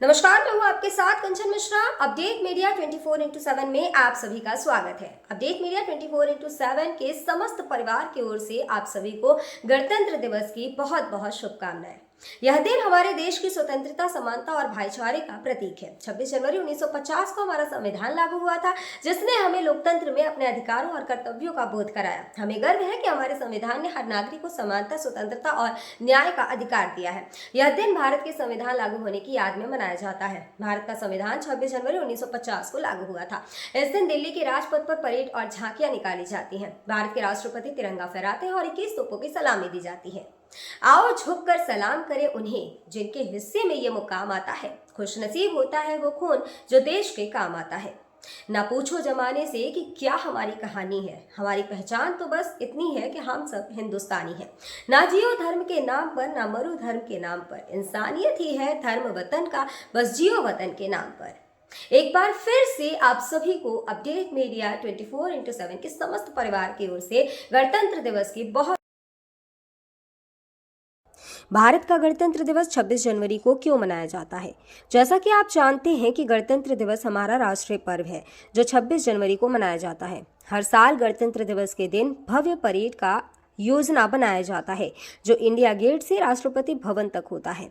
नमस्कार, मैं हूँ आपके साथ कंचन मिश्रा। अपडेट मीडिया 24x7 में आप सभी का स्वागत है। अपडेट मीडिया 24x7 के समस्त परिवार की ओर से आप सभी को गणतंत्र दिवस की बहुत बहुत शुभकामनाएं। यह दिन हमारे देश की स्वतंत्रता, समानता और भाईचारे का प्रतीक है। 26 जनवरी 1950 को हमारा संविधान लागू हुआ था, जिसने हमें लोकतंत्र में अपने अधिकारों और कर्तव्यों का बोध कराया। हमें गर्व है कि हमारे संविधान ने हर नागरिक को समानता, स्वतंत्रता और न्याय का अधिकार दिया है। यह दिन भारत के संविधान लागू होने की याद में मनाया जाता है। भारत का संविधान 26 जनवरी 1950 को लागू हुआ था। इस दिन दिल्ली के राजपथ पर परेड और झांकियां निकाली जाती हैं। भारत के राष्ट्रपति तिरंगा फहराते हैं और 21 तोपों की सलामी दी जाती है। आओ झुककर सलाम करें उन्हें जिनके हिस्से में ये मुकाम आता है। खुशनसीब होता है वो खून जो देश के काम आता है। ना पूछो जमाने से कि क्या हमारी कहानी है, हमारी पहचान तो बस इतनी है कि हम सब हिंदुस्तानी हैं। ना जियो धर्म के नाम पर, ना मरो धर्म के नाम पर, इंसानियत ही है धर्म वतन का, बस जियो वतन के नाम पर। एक बार फिर से आप सभी को अपडेट मीडिया 24x7 के समस्त परिवार की ओर से गणतंत्र दिवस की बहुत। भारत का गणतंत्र दिवस 26 जनवरी को क्यों मनाया जाता है? जैसा कि आप जानते हैं कि गणतंत्र दिवस हमारा राष्ट्रीय पर्व है जो 26 जनवरी को मनाया जाता है। हर साल गणतंत्र दिवस के दिन भव्य परेड का योजना बनाया जाता है जो इंडिया गेट से राष्ट्रपति भवन तक होता है।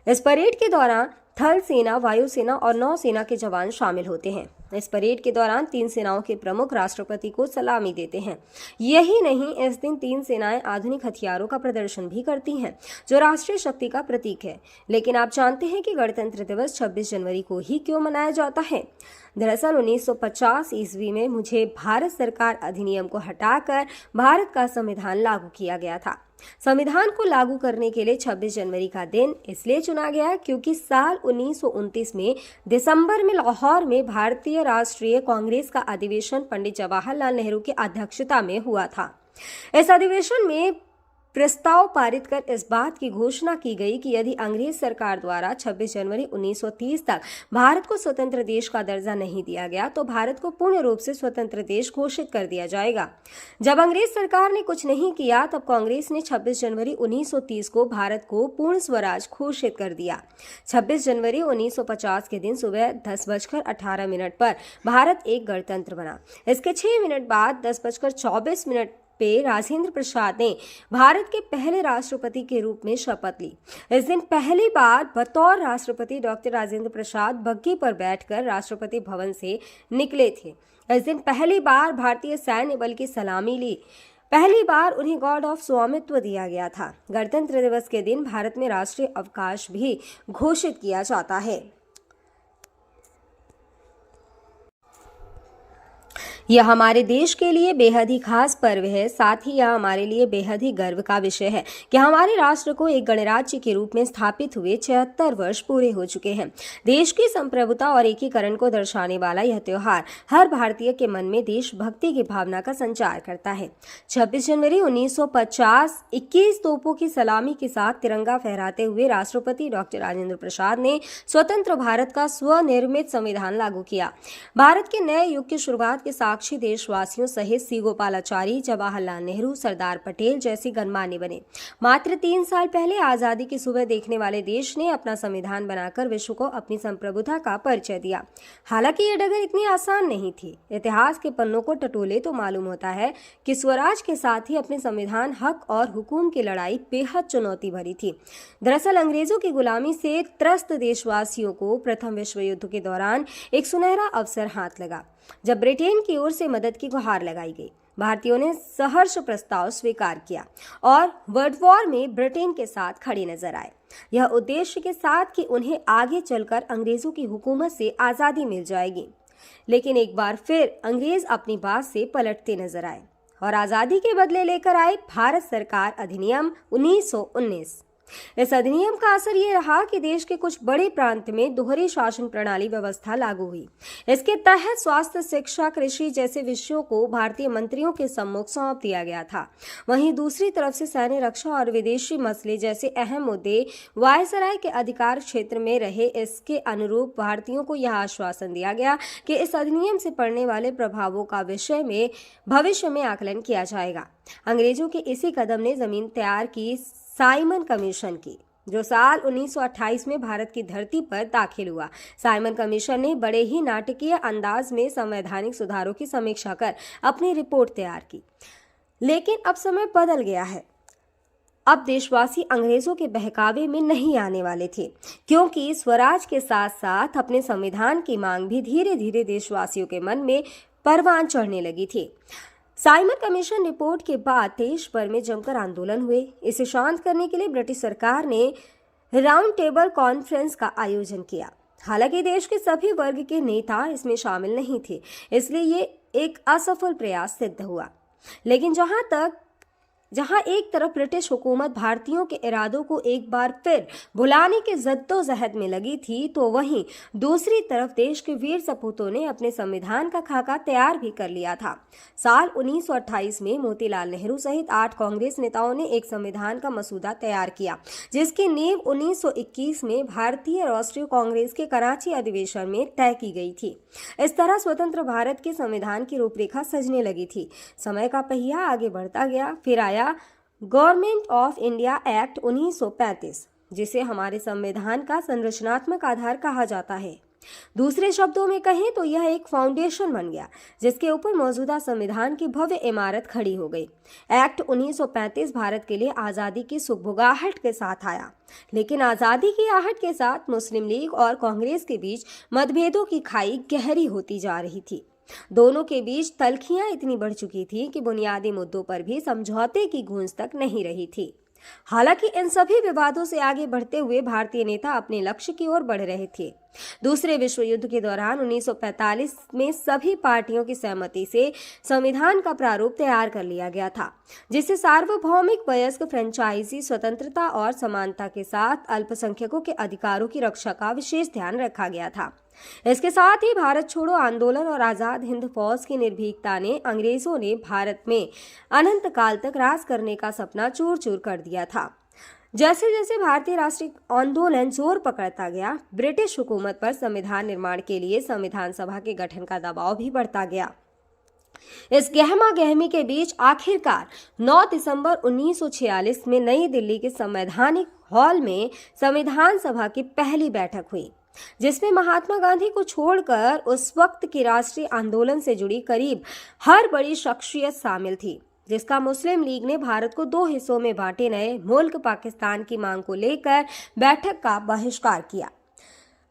इस परेड के दौरान थल सेना, वायुसेना और नौसेना के जवान शामिल होते हैं। इस परेड के दौरान तीन सेनाओं के प्रमुख राष्ट्रपति को सलामी देते हैं। यही नहीं, इस दिन तीन सेनाएं आधुनिक हथियारों का प्रदर्शन भी करती हैं जो राष्ट्रीय शक्ति का प्रतीक है। लेकिन आप जानते हैं कि गणतंत्र दिवस 26 जनवरी को ही क्यों मनाया जाता है? दरअसल 1950 ईस्वी में मुझे भारत सरकार अधिनियम को हटाकर भारत का संविधान लागू किया गया था। संविधान को लागू करने के लिए 26 जनवरी का दिन इसलिए चुना गया क्योंकि साल 1929 में दिसंबर में लाहौर में भारतीय राष्ट्रीय कांग्रेस का अधिवेशन पंडित जवाहरलाल नेहरू की अध्यक्षता में हुआ था। इस अधिवेशन में प्रस्ताव पारित कर इस बात की घोषणा की गई कि यदि अंग्रेज सरकार द्वारा 26 जनवरी 1930 तक भारत को स्वतंत्र देश का दर्जा नहीं दिया गया तो भारत को पूर्ण रूप से स्वतंत्र देश घोषित कर दिया जाएगा। जब अंग्रेज सरकार ने कुछ नहीं किया तब कांग्रेस ने 26 जनवरी 1930 को भारत को पूर्ण स्वराज घोषित कर दिया। 26 जनवरी 1950 के दिन सुबह 10:18 पर भारत एक गणतंत्र बना। इसके 6 मिनट बाद 10:24 पे राजेंद्र प्रसाद ने भारत के पहले राष्ट्रपति के रूप में शपथ ली। इस दिन पहली बार बतौर राष्ट्रपति डॉक्टर राजेंद्र प्रसाद बग्घी पर बैठकर राष्ट्रपति भवन से निकले थे। इस दिन पहली बार भारतीय सैन्य बल की सलामी ली। पहली बार उन्हें गॉर्ड ऑफ स्वामित्व दिया गया था। गणतंत्र दिवस के दिन भारत में राष्ट्रीय अवकाश भी घोषित किया जाता है। यह हमारे देश के लिए बेहद ही खास पर्व है। साथ ही यह हमारे लिए बेहद ही गर्व का विषय है कि हमारे राष्ट्र को एक गणराज्य के रूप में स्थापित हुए 76 वर्ष पूरे हो चुके हैं। देश की संप्रभुता और एकीकरण को दर्शाने वाला यह त्योहार हर भारतीय के मन में देशभक्ति की भावना का संचार करता है। 26 जनवरी 1950 21 तोपों की सलामी के साथ तिरंगा फहराते हुए राष्ट्रपति डॉक्टर राजेंद्र प्रसाद ने स्वतंत्र भारत का स्वनिर्मित संविधान लागू किया। भारत के नए युग की शुरुआत के साक्षी देशवासियों सहित सी गोपालाचारी, जवाहरलाल नेहरू, सरदार पटेल जैसे गणमान्य बने। मात्र 3 साल पहले आजादी की सुबह देखने वाले देश ने अपना संविधान बनाकर विश्व को अपनी संप्रभुता का परिचय दिया। हालांकि ये डगर इतनी आसान नहीं थी। इतिहास के पन्नों को टटोले तो मालूम होता है कि स्वराज के साथ ही अपने संविधान, हक और हुकूम की लड़ाई बेहद चुनौती भरी थी। दरअसल अंग्रेजों की गुलामी से त्रस्त देशवासियों को प्रथम विश्व युद्ध के दौरान एक सुनहरा अवसर हाथ लगा जब ब्रिटेन की ओर से मदद की गुहार लगाई गई। भारतीयों ने सहर्ष प्रस्ताव स्वीकार किया और वर्ल्ड वॉर में ब्रिटेन के साथ खड़े नजर आए। यह उद्देश्य के साथ कि उन्हें आगे चलकर अंग्रेजों की हुकूमत से आजादी मिल जाएगी। लेकिन एक बार फिर अंग्रेज अपनी बात से पलटते नजर आए और आजादी के बदले लेकर आए भारत सरकार अधिनियम 1919। इस अधिनियम का असर ये रहा कि देश के कुछ बड़े प्रांत में दोहरी शासन प्रणाली व्यवस्था लागू हुई। इसके तहत स्वास्थ्य, शिक्षा, कृषि जैसे विषयों को भारतीय मंत्रियों के सम्मुख सौंप दिया गया था। वहीं दूसरी तरफ से सैन्य, रक्षा और विदेशी मसले जैसे अहम मुद्दे वायसराय के अधिकार क्षेत्र में रहे। इसके अनुरूप भारतीयों को यह आश्वासन दिया गया कि इस अधिनियम से पड़ने वाले प्रभावों का विषय में भविष्य में आकलन किया जाएगा। अंग्रेजों के इसी कदम ने जमीन तैयार की साइमन कमीशन की। जो साल 1928 में भारत की धरती पर दाखिल हुआ। साइमन कमीशन ने बड़े ही नाटकीय अंदाज में संवैधानिक सुधारों की समीक्षा कर अपनी रिपोर्ट तैयार की। लेकिन अब समय बदल गया है। अब देशवासी अंग्रेजों के बहकावे में नहीं आने वाले थे, क्योंकि स्वराज के साथ साथ अपने संविधान की मांग भी धीरे धीरे देशवासियों के मन में परवान चढ़ने लगी थी। साइमन कमीशन रिपोर्ट के बाद देश भर में जमकर आंदोलन हुए। इसे शांत करने के लिए ब्रिटिश सरकार ने राउंड टेबल कॉन्फ्रेंस का आयोजन किया। हालांकि देश के सभी वर्ग के नेता इसमें शामिल नहीं थे, इसलिए ये एक असफल प्रयास सिद्ध हुआ। लेकिन जहां एक तरफ ब्रिटिश हुकूमत भारतीयों के इरादों को एक बार फिर भुलाने के जद्दोजहद में लगी थी, तो वहीं दूसरी तरफ देश के वीर सपूतों ने अपने संविधान का खाका तैयार भी कर लिया था। साल 1928 में मोतीलाल नेहरू सहित 8 कांग्रेस नेताओं ने एक संविधान का मसूदा तैयार किया, जिसकी नींव 1921 में भारतीय राष्ट्रीय कांग्रेस के कराची अधिवेशन में तय की गई थी। इस तरह स्वतंत्र भारत के संविधान की रूपरेखा सजने लगी थी। समय का पहिया आगे बढ़ता गया। फिर आया गवर्नमेंट ऑफ इंडिया एक्ट 1935, जिसे हमारे संविधान का संरचनात्मक आधार कहा जाता है। दूसरे शब्दों में कहें तो यह एक फाउंडेशन बन गया, जिसके ऊपर मौजूदा संविधान की भव्य इमारत खड़ी हो गई। एक्ट 1935 भारत के लिए आज़ादी की सुगबुगाहट के साथ आया, लेकिन आज़ादी की आहट के साथ मुस्लिम लीग और कांग्रेस के बीच मतभेदों की खाई गहरी होती जा रही थी। दोनों के बीच तल्खियां इतनी बढ़ चुकी थी कि बुनियादी मुद्दों पर भी समझौते की गूंज तक नहीं रही थी। हालांकि इन सभी विवादों से आगे बढ़ते हुए भारतीय नेता अपने लक्ष्य की ओर बढ़ रहे थे। दूसरे विश्व युद्ध के दौरान 1945 में सभी पार्टियों की सहमति से संविधान का प्रारूप तैयार कर लिया गया था, जिसे सार्वभौमिक वयस्क फ्रेंचाइजी स्वतंत्रता और समानता के साथ अल्पसंख्यकों के अधिकारों की रक्षा का विशेष ध्यान रखा गया था। इसके साथ ही भारत छोड़ो आंदोलन और आजाद हिंद फौज की निर्भीकता ने अंग्रेजों ने भारत में अनंत काल तक राज करने का सपना चूर चूर कर दिया था। जैसे जैसे भारतीय राष्ट्रीय आंदोलन जोर पकड़ता गया, ब्रिटिश हुकूमत पर संविधान निर्माण के लिए संविधान सभा के गठन का दबाव भी बढ़ता गया। इस गहमा गहमी के बीच आखिरकार 9 दिसंबर 1946 में नई दिल्ली के संवैधानिक हॉल में संविधान सभा की पहली बैठक हुई, जिसमें महात्मा गांधी को छोड़कर उस वक्त के राष्ट्रीय आंदोलन से जुड़ी करीब हर बड़ी शख्सियत शामिल थी, जिसका मुस्लिम लीग ने भारत को 2 हिस्सों में बांटे नए मुल्क पाकिस्तान की मांग को लेकर बैठक का बहिष्कार किया।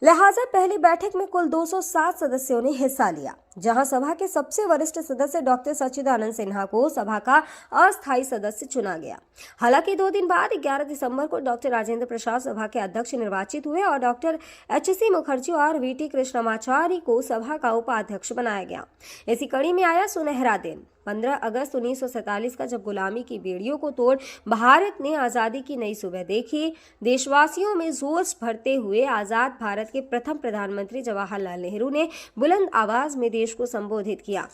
लिहाजा पहली बैठक में कुल 207 सदस्यों ने हिस्सा लिया, जहां सभा के सबसे वरिष्ठ सदस्य डॉक्टर सच्चिदानंद सिन्हा को सभा का अस्थायी सदस्य चुना गया। हालांकि 2 दिन बाद 11 दिसंबर को डॉक्टर राजेंद्र प्रसाद सभा के अध्यक्ष निर्वाचित हुए और डॉक्टर एच.सी. मुखर्जी और वी.टी. कृष्णमाचारी को सभा का उपाध्यक्ष बनाया गया। इसी कड़ी में आया सुनहरा दिन 15 अगस्त 1947 का, जब गुलामी की बेड़ियों को तोड़ भारत ने आज़ादी की नई सुबह देखी। देशवासियों में जोश भरते हुए आज़ाद भारत के प्रथम प्रधानमंत्री जवाहरलाल नेहरू ने बुलंद आवाज में देश को संबोधित किया।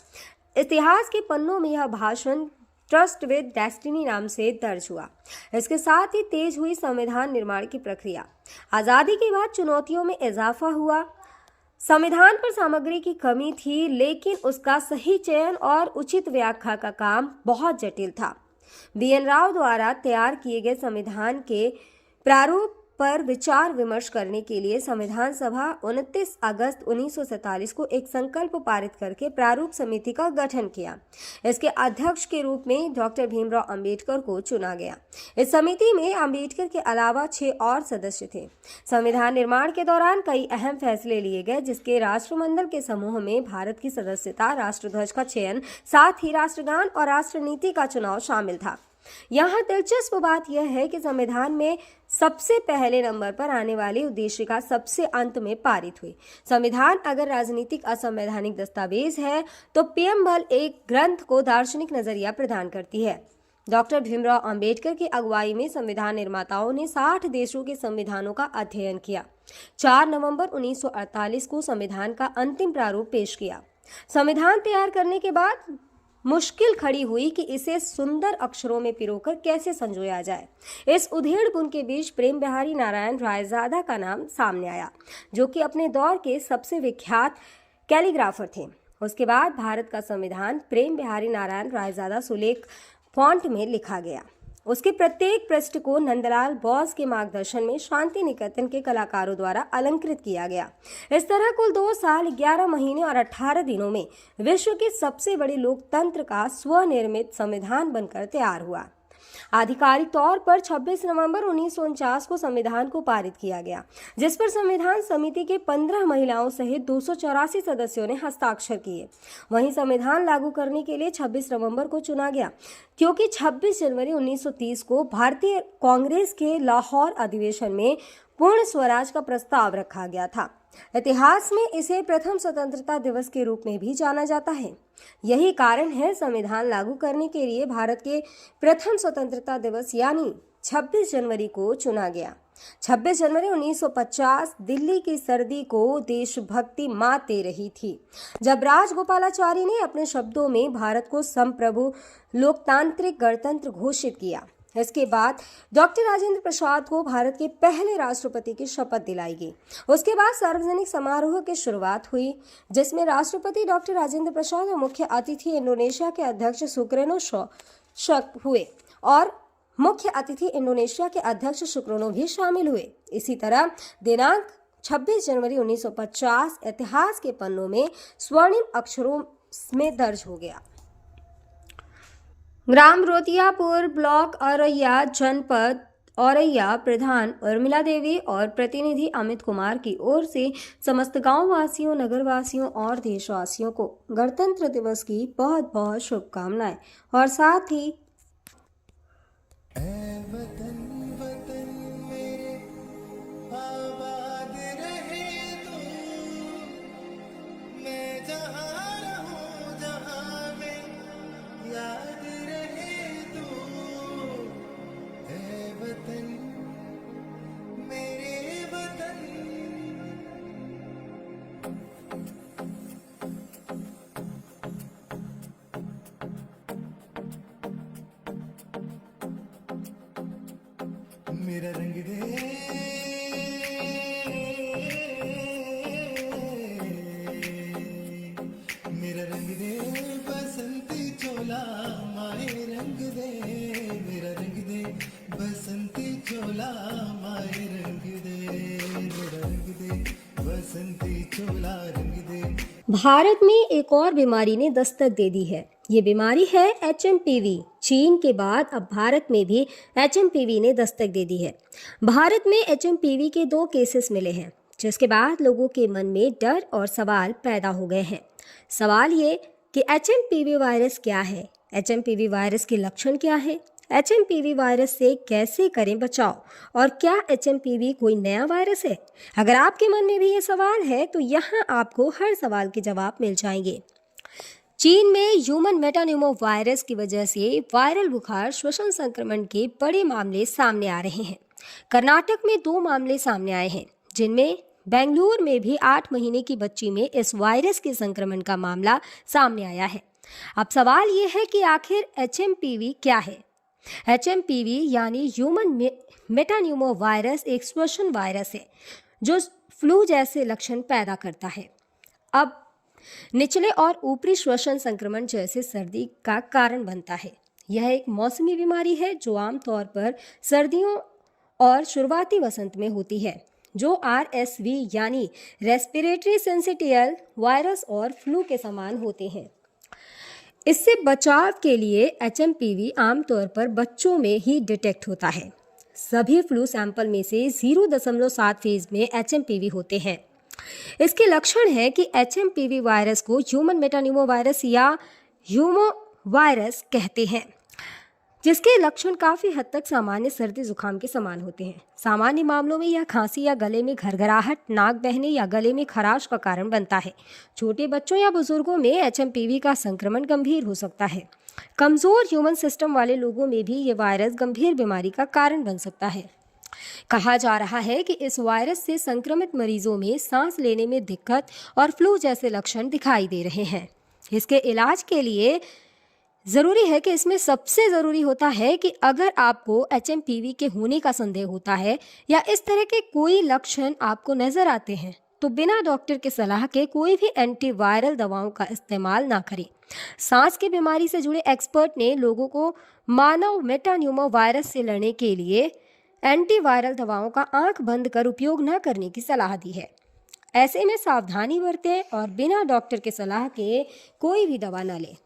इतिहास के पन्नों में यह भाषण ट्रस्ट विद डेस्टिनी नाम से दर्ज हुआ। इसके साथ ही तेज हुई संविधान निर्माण की प्रक्रिया। आज़ादी के बाद चुनौतियों में इजाफा हुआ। संविधान पर सामग्री की कमी थी, लेकिन उसका सही चयन और उचित व्याख्या का काम बहुत जटिल था। बी.एन. राव द्वारा तैयार किए गए संविधान के प्रारूप पर विचार विमर्श करने के लिए संविधान सभा 29 अगस्त 1947 को एक संकल्प पारित करके प्रारूप समिति का गठन किया। इसके अध्यक्ष के रूप में डॉक्टर भीमराव अंबेडकर को चुना गया। इस समिति में अंबेडकर के अलावा 6 और सदस्य थे। संविधान निर्माण के दौरान कई अहम फैसले लिए गए, जिसके राष्ट्रमंडल के समूह में भारत की सदस्यता, राष्ट्रध्वज का चयन, साथ ही राष्ट्रगान और राष्ट्रनीति का चुनाव शामिल था। यहाँ दिलचस्प बात यह है कि संविधान में सबसे पहले नंबर पर आने वाली उद्देशिका सबसे अंत में पारित हुई। संविधान अगर राजनीतिक असंवैधानिक दस्तावेज है, तो प्रियम्बल एक ग्रंथ को दार्शनिक नजरिया प्रदान करती है। डॉक्टर भीमराव अंबेडकर की अगुवाई में संविधान निर्माताओं ने 60 देशों के संविधानों का अध्ययन किया। 4 नवंबर 1948 को संविधान का अंतिम प्रारूप पेश किया। संविधान तैयार करने के बाद मुश्किल खड़ी हुई कि इसे सुंदर अक्षरों में पिरोकर कैसे संजोया जाए। इस उधेड़-बुन के बीच प्रेम बिहारी नारायण रायजादा का नाम सामने आया, जो कि अपने दौर के सबसे विख्यात कैलीग्राफर थे। उसके बाद भारत का संविधान प्रेम बिहारी नारायण रायजादा सुलेख फॉन्ट में लिखा गया। उसके प्रत्येक पृष्ठ को नंदलाल बोस के मार्गदर्शन में शांति निकेतन के कलाकारों द्वारा अलंकृत किया गया। इस तरह कुल 2 साल 11 महीने और 18 दिनों में विश्व के सबसे बड़े लोकतंत्र का स्वनिर्मित संविधान बनकर तैयार हुआ। आधिकारिक तौर पर 26 नवंबर 1949 को संविधान को पारित किया गया, जिस पर संविधान समिति के 15 महिलाओं सहित 284 सदस्यों ने हस्ताक्षर किए। वहीं संविधान लागू करने के लिए 26 नवंबर को चुना गया, क्योंकि 26 जनवरी 1930 को भारतीय कांग्रेस के लाहौर अधिवेशन में पूर्ण स्वराज का प्रस्ताव रखा गया था। इतिहास में इसे प्रथम स्वतंत्रता दिवस के रूप में भी जाना जाता है। यही कारण है संविधान लागू करने के लिए भारत के प्रथम स्वतंत्रता दिवस यानी 26 जनवरी को चुना गया। 26 जनवरी 1950 दिल्ली की सर्दी को देशभक्ति मात दे रही थी, जब राजगोपालाचारी ने अपने शब्दों में भारत को संप्रभु लोकतांत्रिक गणतंत्र घोषित किया। इसके बाद डॉक्टर राजेंद्र प्रसाद को भारत के पहले राष्ट्रपति की शपथ दिलाई गई। उसके बाद सार्वजनिक समारोह की शुरुआत हुई, जिसमें राष्ट्रपति डॉक्टर राजेंद्र प्रसाद और मुख्य अतिथि इंडोनेशिया के अध्यक्ष सुकर्नो हुए और मुख्य अतिथि इंडोनेशिया के अध्यक्ष सुकर्नो भी शामिल हुए। इसी तरह दिनांक 26 जनवरी 1950 इतिहास के पन्नों में स्वर्णिम अक्षरों में दर्ज हो गया। ग्राम रोतियापुर, ब्लॉक औरैया, जनपद औरैया प्रधान उर्मिला देवी और प्रतिनिधि अमित कुमार की ओर से समस्त गांव वासियों, नगर वासियों और देशवासियों को गणतंत्र दिवस की बहुत बहुत शुभकामनाएं और साथ ही मेरा रंग दे, मेरा रंग दे बसंती चोला, माए रंग दे, मेरा रंग दे बसंती चोला, माए रंग दे, मेरा रंग दे बसंती चोला, रंग दे। भारत में एक और बीमारी ने दस्तक दे दी है। ये बीमारी है HMPV। चीन के बाद अब भारत में भी HMPV ने दस्तक दे दी है। भारत में HMPV के 2 केसेस मिले हैं, जिसके बाद लोगों के मन में डर और सवाल पैदा हो गए हैं। सवाल ये कि HMPV वायरस क्या है, HMPV वायरस के लक्षण क्या है, HMPV वायरस से कैसे करें बचाव और क्या HMPV कोई नया वायरस है। अगर आपके मन में भी ये सवाल है तो यहाँ आपको हर सवाल के जवाब मिल जाएंगे। चीन में ह्यूमन मेटान्यूमो वायरस की वजह से वायरल बुखार श्वसन संक्रमण के बड़े मामले सामने आ रहे हैं। कर्नाटक में 2 मामले सामने आए हैं, जिनमें बेंगलुरु में भी 8 महीने की बच्ची में इस वायरस के संक्रमण का मामला सामने आया है। अब सवाल ये है कि आखिर HMPV क्या है। HMPV यानी ह्यूमन मेटान्यूमो वायरस एक श्वसन वायरस है जो फ्लू जैसे लक्षण पैदा करता है। अब निचले और ऊपरी श्वसन संक्रमण जैसे सर्दी का कारण बनता है। यह एक मौसमी बीमारी है जो आमतौर पर सर्दियों और शुरुआती वसंत में होती है, जो RSV यानी रेस्पिरेटरी सिंसिटियल वायरस और फ्लू के समान होते हैं। इससे बचाव के लिए HMPV आमतौर पर बच्चों में ही डिटेक्ट होता है। सभी फ्लू सैंपल में से 0.7% में HMPV होते हैं। इसके लक्षण है कि HMPV वायरस को ह्यूमन मेटान्यूमो वायरस या ह्यूमो वायरस कहते हैं, जिसके लक्षण काफ़ी हद तक सामान्य सर्दी जुकाम के समान होते हैं। सामान्य मामलों में यह खांसी या गले में घरघराहट, नाक बहने या गले में खराश का कारण बनता है। छोटे बच्चों या बुजुर्गों में HMPV का संक्रमण गंभीर हो सकता है। कमज़ोर ह्यूमन सिस्टम वाले लोगों में भी ये वायरस गंभीर बीमारी का कारण बन सकता है। कहा जा रहा है कि इस वायरस से संक्रमित मरीजों में सांस लेने में दिक्कत और फ्लू जैसे लक्षण दिखाई दे रहे हैं। इसके इलाज के लिए ज़रूरी है कि इसमें सबसे ज़रूरी होता है कि अगर आपको HMPV के होने का संदेह होता है या इस तरह के कोई लक्षण आपको नज़र आते हैं तो बिना डॉक्टर के सलाह के कोई भी एंटीवायरल दवाओं का इस्तेमाल ना करें। सांस की बीमारी से जुड़े एक्सपर्ट ने लोगों को मानव मेटान्यूमो वायरस से लड़ने के लिए एंटीवायरल दवाओं का आंख बंद कर उपयोग न करने की सलाह दी है। ऐसे में सावधानी बरतें और बिना डॉक्टर के सलाह के कोई भी दवा न लें।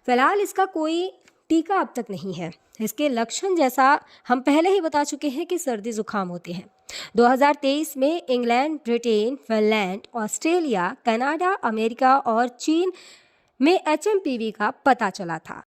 फिलहाल इसका कोई टीका अब तक नहीं है। इसके लक्षण जैसा हम पहले ही बता चुके हैं कि सर्दी जुकाम होते हैं। 2023 में England, Britain, Finland, Australia, Canada, America और चीन में HMPV का पता चला था।